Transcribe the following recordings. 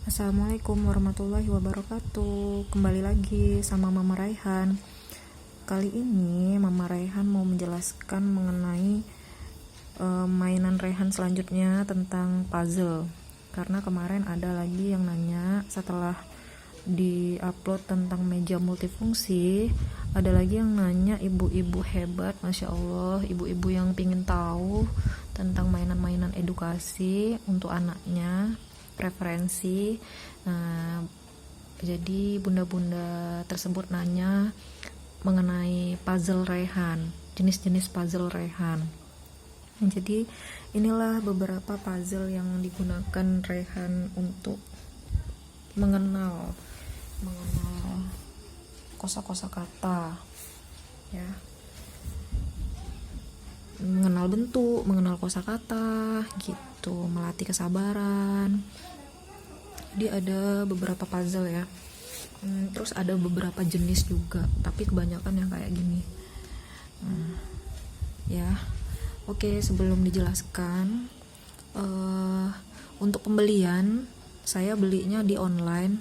Assalamualaikum warahmatullahi wabarakatuh. Kembali lagi sama Mama Raihan. Kali ini Mama Raihan mau menjelaskan mengenai mainan Raihan selanjutnya tentang puzzle. Karena kemarin ada lagi yang nanya setelah di-upload tentang meja multifungsi, ada lagi yang nanya, ibu-ibu hebat, Masya Allah, ibu-ibu yang pingin tahu tentang mainan-mainan edukasi untuk anaknya, preferensi. Nah, jadi bunda-bunda tersebut nanya mengenai puzzle Raihan, jenis-jenis puzzle Raihan. Nah, jadi inilah beberapa puzzle yang digunakan Raihan untuk mengenal kosa-kosa kata, ya, mengenal bentuk, mengenal kosakata gitu, melatih kesabaran. Jadi ada beberapa puzzle ya. Terus ada beberapa jenis juga, tapi kebanyakan yang kayak gini. Ya. Oke, sebelum dijelaskan, untuk pembelian saya belinya di online,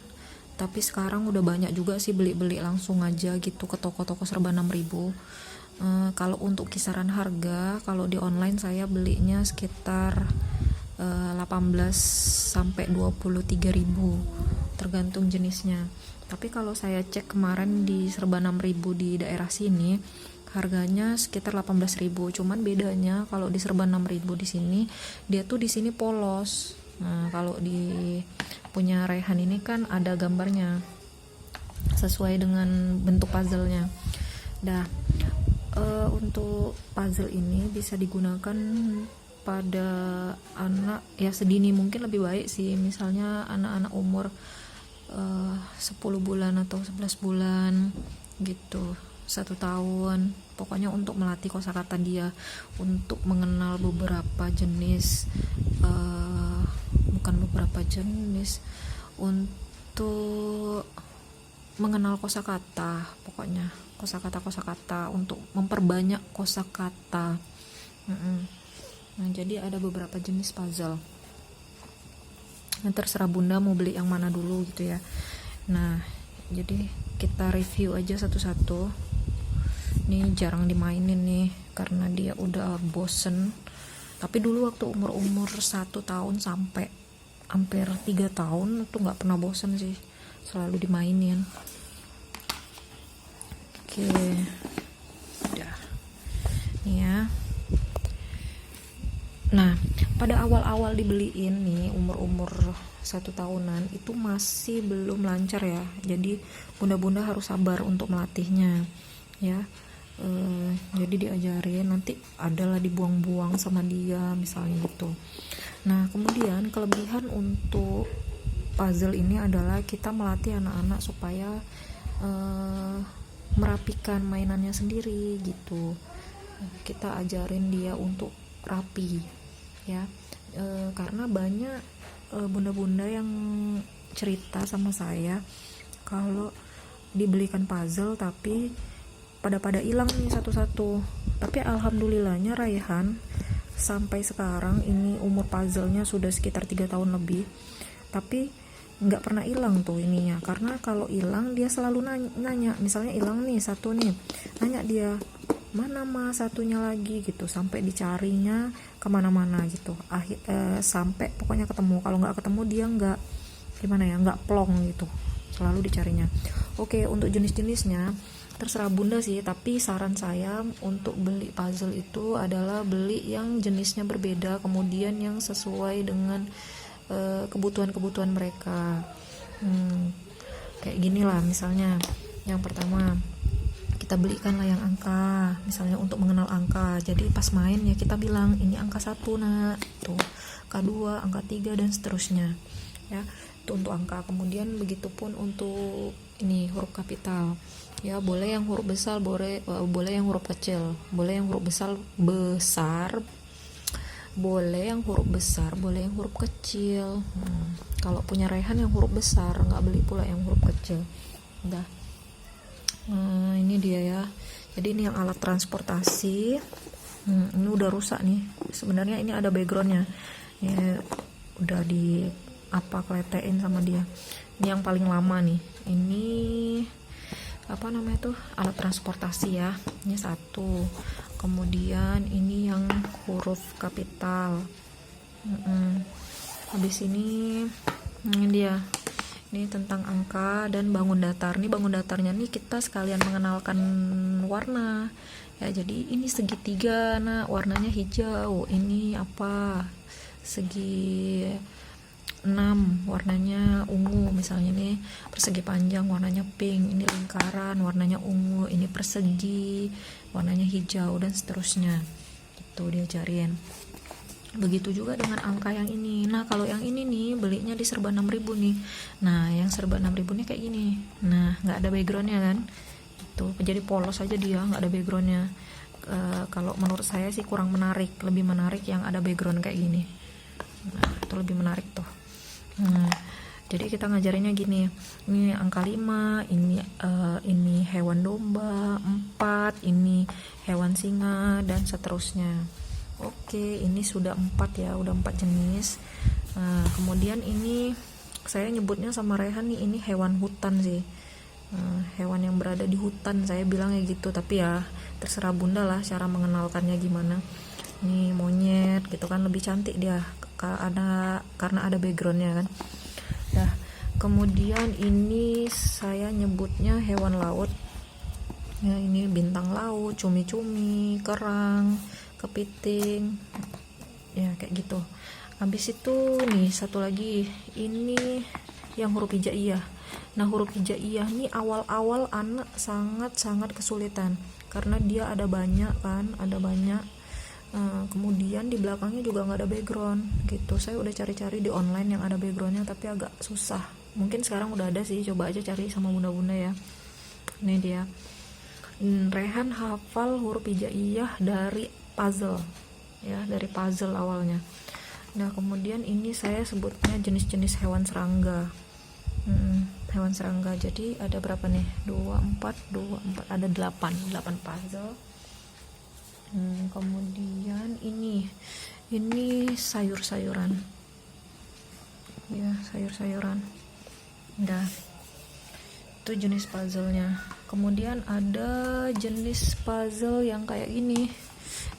tapi sekarang udah banyak juga sih beli langsung aja gitu ke toko-toko serba 6.000. Kalau untuk kisaran harga, kalau di online saya belinya sekitar 18 sampai 23.000 tergantung jenisnya. Tapi kalau saya cek kemarin di serba 6.000 di daerah sini harganya sekitar 18.000. Cuman bedanya kalau di serba 6.000 di sini, dia tuh di sini polos. Nah, kalau di punya Raihan ini kan ada gambarnya sesuai dengan bentuk puzzle-nya. Untuk puzzle ini bisa digunakan pada anak ya sedini mungkin lebih baik sih, misalnya anak-anak umur 10 bulan atau 11 bulan gitu, 1 tahun, pokoknya untuk melatih kosakata dia, untuk mengenal beberapa jenis untuk mengenal kosakata, pokoknya kosakata untuk memperbanyak kosakata. Nah, jadi ada beberapa jenis puzzle. Nah, terserah bunda mau beli yang mana dulu gitu ya. Nah, jadi kita review aja satu-satu. Ini jarang dimainin nih karena dia udah bosen. Tapi dulu waktu umur 1 tahun sampai hampir 3 tahun itu nggak pernah bosen sih, selalu dimainin. Oke, udah nih ya. Nah, pada awal-awal dibeliin nih umur 1 tahunan itu masih belum lancar ya, jadi bunda-bunda harus sabar untuk melatihnya ya. Jadi diajarin, nanti adalah dibuang-buang sama dia misalnya gitu. Nah, kemudian kelebihan untuk puzzle ini adalah kita melatih anak-anak supaya merapikan mainannya sendiri gitu. Kita ajarin dia untuk rapi ya, karena banyak bunda-bunda yang cerita sama saya kalau dibelikan puzzle tapi pada hilang nih satu-satu. Tapi alhamdulillahnya Raihan sampai sekarang ini umur puzzlenya sudah sekitar 3 tahun lebih, tapi nggak pernah hilang tuh ininya. Karena kalau hilang dia selalu nanya, misalnya hilang nih satu nih, nanya dia, mana mas satunya lagi gitu, sampai dicarinya kemana-mana gitu. Sampai pokoknya ketemu. Kalau nggak ketemu dia nggak plong gitu, selalu dicarinya. Oke, untuk jenis-jenisnya terserah bunda sih, tapi saran saya untuk beli puzzle itu adalah beli yang jenisnya berbeda, kemudian yang sesuai dengan kebutuhan mereka. Kayak gini lah, misalnya yang pertama kita belikan layang angka, misalnya untuk mengenal angka. Jadi pas main ya kita bilang ini angka 1 nak, tuh angka 2, angka 3 dan seterusnya ya. Itu untuk angka. Kemudian begitupun untuk ini huruf kapital ya, boleh yang huruf besar, boleh yang huruf kecil, boleh yang huruf besar, boleh yang huruf besar, boleh yang huruf kecil. Kalau punya Raihan yang huruf besar, nggak beli pula yang huruf kecil. Udah. Ini dia ya. Jadi ini yang alat transportasi. Ini udah rusak nih. Sebenarnya ini ada backgroundnya. Ya, udah apa kletein sama dia. Ini yang paling lama nih, ini apa namanya tuh, alat transportasi ya, ini satu. Kemudian ini yang huruf kapital. Habis ini dia, ini tentang angka dan bangun datar. Nih bangun datarnya nih kita sekalian mengenalkan warna ya. Jadi ini segitiga, nah warnanya hijau. Ini apa, segi 6 warnanya ungu misalnya nih. Persegi panjang warnanya pink, ini lingkaran warnanya ungu, ini persegi warnanya hijau, dan seterusnya. Itu diajarin. Begitu juga dengan angka yang ini. Nah kalau yang ini nih belinya di serba 6.000 nih. Nah yang serba 6.000 nih kayak gini. Nah nggak ada backgroundnya kan, itu jadi polos aja dia, nggak ada backgroundnya. Kalau menurut saya sih kurang menarik, lebih menarik yang ada background kayak gini. Nah itu lebih menarik tuh. Jadi kita ngajarinnya gini, ini angka 5, ini hewan domba, 4 ini hewan singa, dan seterusnya. Oke, ini sudah 4 ya, udah 4 jenis. Nah, kemudian ini saya nyebutnya sama Rehan nih, ini hewan hutan sih. Hewan yang berada di hutan, saya bilangnya gitu. Tapi ya terserah bunda lah cara mengenalkannya gimana. Ini monyet gitu kan, lebih cantik dia karena ada backgroundnya kan. Nah, kemudian ini saya nyebutnya hewan laut. Ya, ini bintang laut, cumi-cumi, kerang, kepiting, ya kayak gitu. Habis itu nih satu lagi, ini yang huruf hijaiyah. Nah huruf hijaiyah nih awal-awal anak sangat-sangat kesulitan karena dia ada banyak kan, ada banyak. Kemudian di belakangnya juga nggak ada background gitu. Saya udah cari-cari di online yang ada backgroundnya tapi agak susah. Mungkin sekarang udah ada sih, coba aja cari sama bunda-bunda ya. Ini dia. Rehan hafal huruf hijaiyah dari puzzle ya, dari puzzle awalnya. Nah kemudian ini saya sebutnya jenis-jenis hewan serangga. Hewan serangga, jadi ada berapa nih, 2, 4, ada 8 puzzle. Kemudian ini sayur-sayuran ya, sayur-sayuran. Udah, itu jenis puzzle-nya. Kemudian ada jenis puzzle yang kayak gini.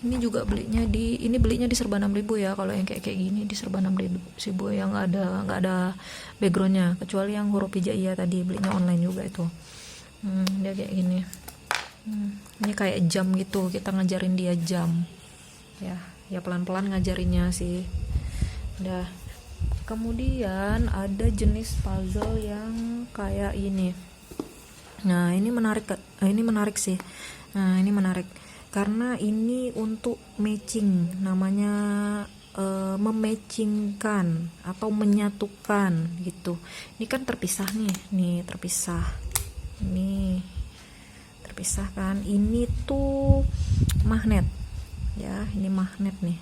Ini juga belinya di serba 6.000 ya. Kalau yang kayak gini di serba 6.000 yang nggak ada backgroundnya, kecuali yang huruf hijaiyah tadi belinya online juga itu. Dia kayak gini. Ini kayak jam gitu, kita ngajarin dia jam ya pelan-pelan ngajarinnya sih. Udah. Kemudian ada jenis puzzle yang kayak ini. Nah ini menarik sih. Nah ini menarik karena ini untuk matching, namanya mematchingkan atau menyatukan gitu. Ini kan terpisah nih terpisah. Ini terpisah kan. Ini tuh magnet ya, ini magnet nih.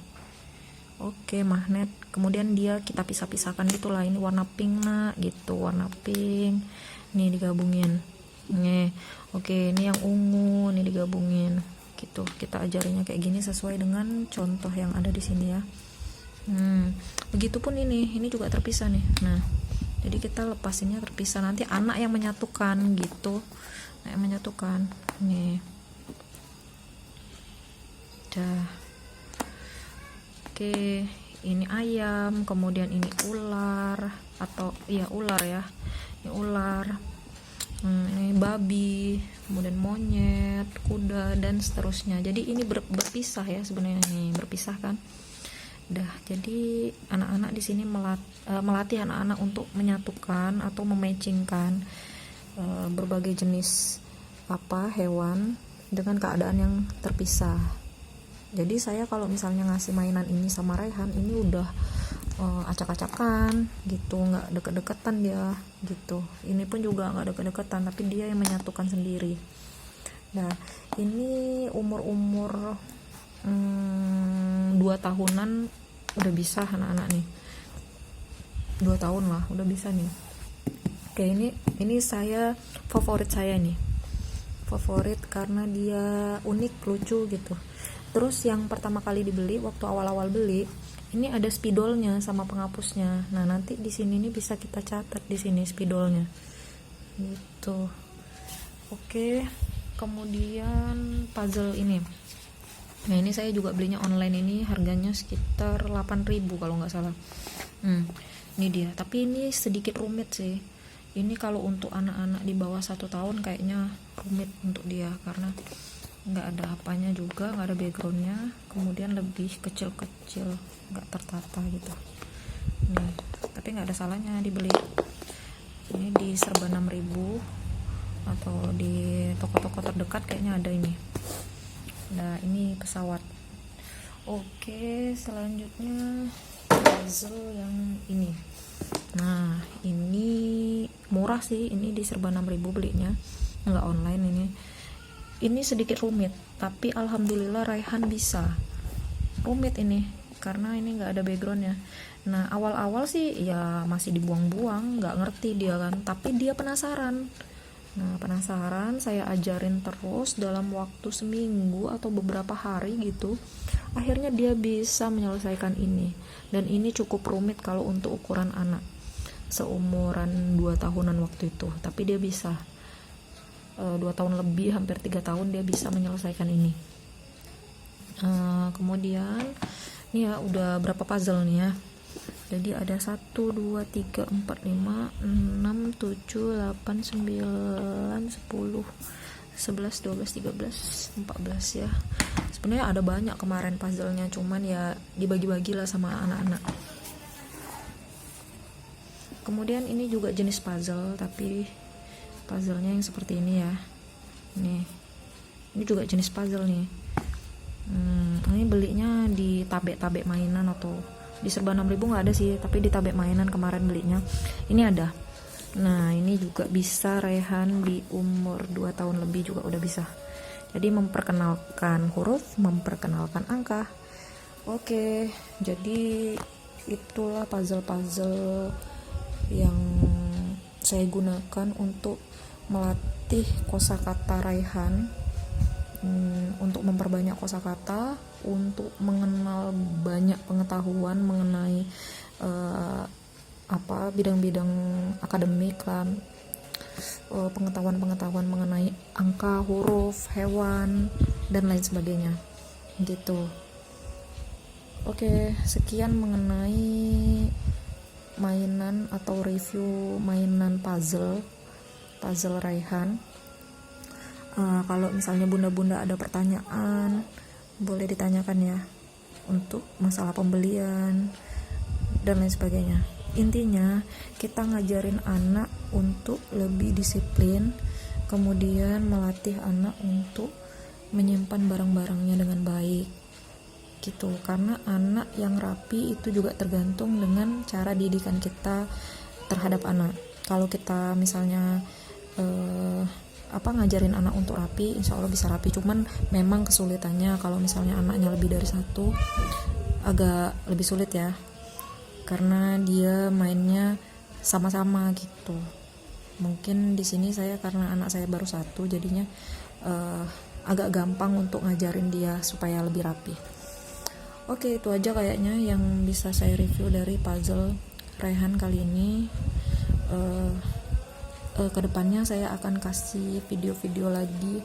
Oke, magnet. Kemudian dia kita pisah-pisahkan gitulah. Ini warna pink gitu, warna pink. Nih digabungin. Nih. Oke, ini yang ungu, nih digabungin. Gitu. Kita ajarinnya kayak gini sesuai dengan contoh yang ada di sini ya. Begitupun ini juga terpisah nih. Nah, jadi kita lepasinnya terpisah, nanti anak yang menyatukan gitu. Anak yang menyatukan. Nih. Dah. Oke, ini ayam, kemudian ini ular atau ular ya. Ini ular. Ini babi, kemudian monyet, kuda, dan seterusnya. Jadi ini berpisah ya sebenarnya nih, berpisah kan. Dah, jadi anak-anak di sini melatih anak-anak untuk menyatukan atau mematchingkan berbagai jenis hewan dengan keadaan yang terpisah. Jadi saya kalau misalnya ngasih mainan ini sama Rehan, ini udah acak-acakan gitu, nggak deket-deketan dia gitu. Ini pun juga nggak deket-deketan, tapi dia yang menyatukan sendiri. Nah ini umur 2 tahunan udah bisa anak-anak nih, 2 tahun lah udah bisa nih. Oke, ini saya favorit karena dia unik, lucu gitu. Terus yang pertama kali dibeli, waktu awal-awal beli, ini ada spidolnya sama penghapusnya. Nah, nanti di sini nih bisa kita catat di sini spidolnya. Gitu. Oke. Kemudian puzzle ini. Nah, ini saya juga belinya online, ini harganya sekitar 8.000 kalau nggak salah. Ini dia. Tapi ini sedikit rumit sih. Ini kalau untuk anak-anak di bawah 1 tahun kayaknya rumit untuk dia, karena nggak ada apanya juga, nggak ada backgroundnya, kemudian lebih kecil-kecil, nggak tertata gitu. Nih, tapi nggak ada salahnya dibeli. Ini di serba 6.000 atau di toko-toko terdekat kayaknya ada ini. Nah, ini pesawat. Oke, selanjutnya puzzle yang ini. Nah, ini murah sih, ini di serba 6.000 belinya, nggak online ini. Ini sedikit rumit, tapi alhamdulillah Raihan bisa. Rumit ini karena ini nggak ada backgroundnya. Nah, awal-awal sih ya masih dibuang-buang, nggak ngerti dia kan, tapi dia penasaran. Nah, penasaran, saya ajarin terus dalam waktu seminggu atau beberapa hari gitu. Akhirnya dia bisa menyelesaikan ini. Dan ini cukup rumit kalau untuk ukuran anak seumuran 2 tahunan waktu itu, tapi dia bisa. 2 tahun lebih, hampir 3 tahun dia bisa menyelesaikan ini. Kemudian ini ya udah berapa puzzle nih ya. Jadi ada 1, 2, 3, 4, 5, 6, 7, 8, 9, 10, 11, 12, 13, 14 ya. Sebenarnya ada banyak kemarin puzzle-nya, cuman ya dibagi-bagi lah sama anak-anak. Kemudian ini juga jenis puzzle, tapi puzzle-nya yang seperti ini ya. Ini juga jenis puzzle nih. Ini belinya di tabek-tabek mainan atau di serba 6.000 nggak ada sih, tapi di tabek mainan kemarin belinya. Ini ada. Nah, ini juga bisa Raihan di umur 2 tahun lebih juga udah bisa. Jadi memperkenalkan huruf, memperkenalkan angka. Oke, jadi itulah puzzle-puzzle yang saya gunakan untuk melatih kosakata Raihan, untuk memperbanyak kosakata, untuk mengenal banyak pengetahuan mengenai bidang-bidang akademik kan, pengetahuan-pengetahuan mengenai angka, huruf, hewan, dan lain sebagainya gitu. Oke, sekian mengenai mainan atau review mainan puzzle Raihan. Kalau misalnya bunda-bunda ada pertanyaan, boleh ditanyakan ya, untuk masalah pembelian dan lain sebagainya. Intinya kita ngajarin anak untuk lebih disiplin, kemudian melatih anak untuk menyimpan barang-barangnya dengan baik gitu. Karena anak yang rapi itu juga tergantung dengan cara didikan kita terhadap anak. Kalau kita misalnya ngajarin anak untuk rapi, insya Allah bisa rapi. Cuman memang kesulitannya kalau misalnya anaknya lebih dari 1, agak lebih sulit ya, karena dia mainnya sama-sama gitu. Mungkin di sini saya karena anak saya baru 1, jadinya agak gampang untuk ngajarin dia supaya lebih rapi. Oke, itu aja kayaknya yang bisa saya review dari puzzle Raihan kali ini. Kedepannya saya akan kasih video-video lagi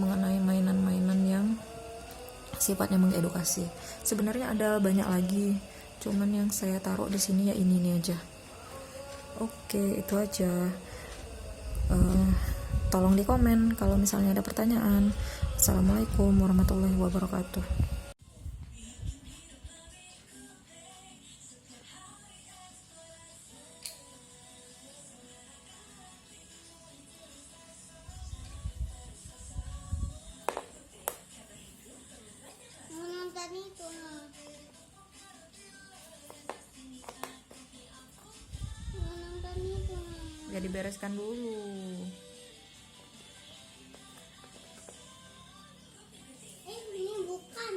mengenai mainan-mainan yang sifatnya mengedukasi. Sebenarnya ada banyak lagi, cuman yang saya taruh di sini ya ini aja. Oke, itu aja. Tolong di komen kalau misalnya ada pertanyaan. Assalamualaikum warahmatullahi wabarakatuh. Ya dibereskan dulu. Ini bukan.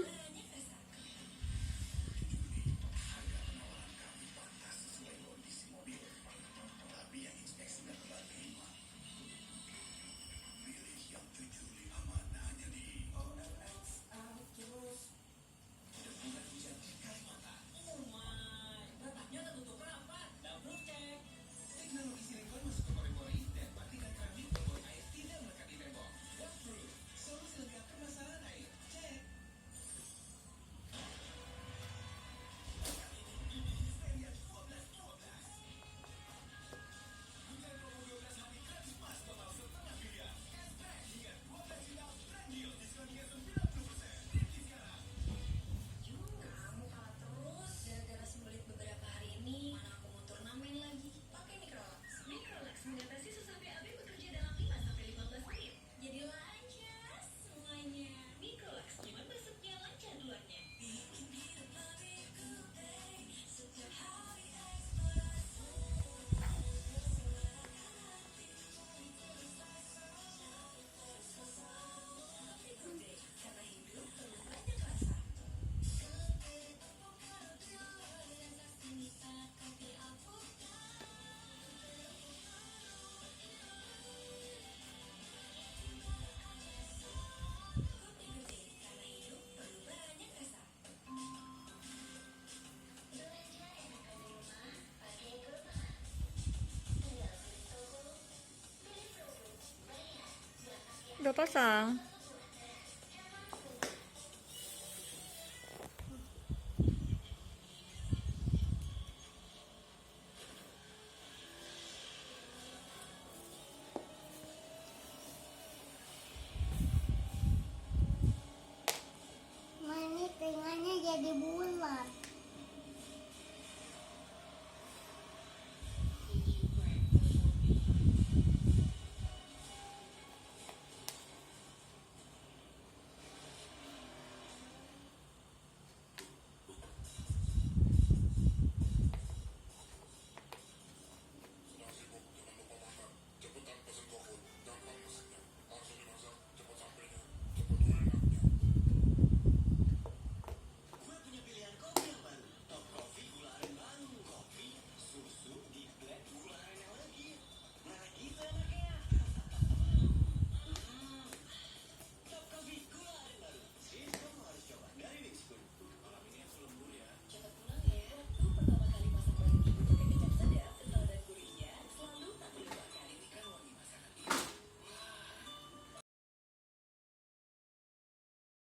pasang.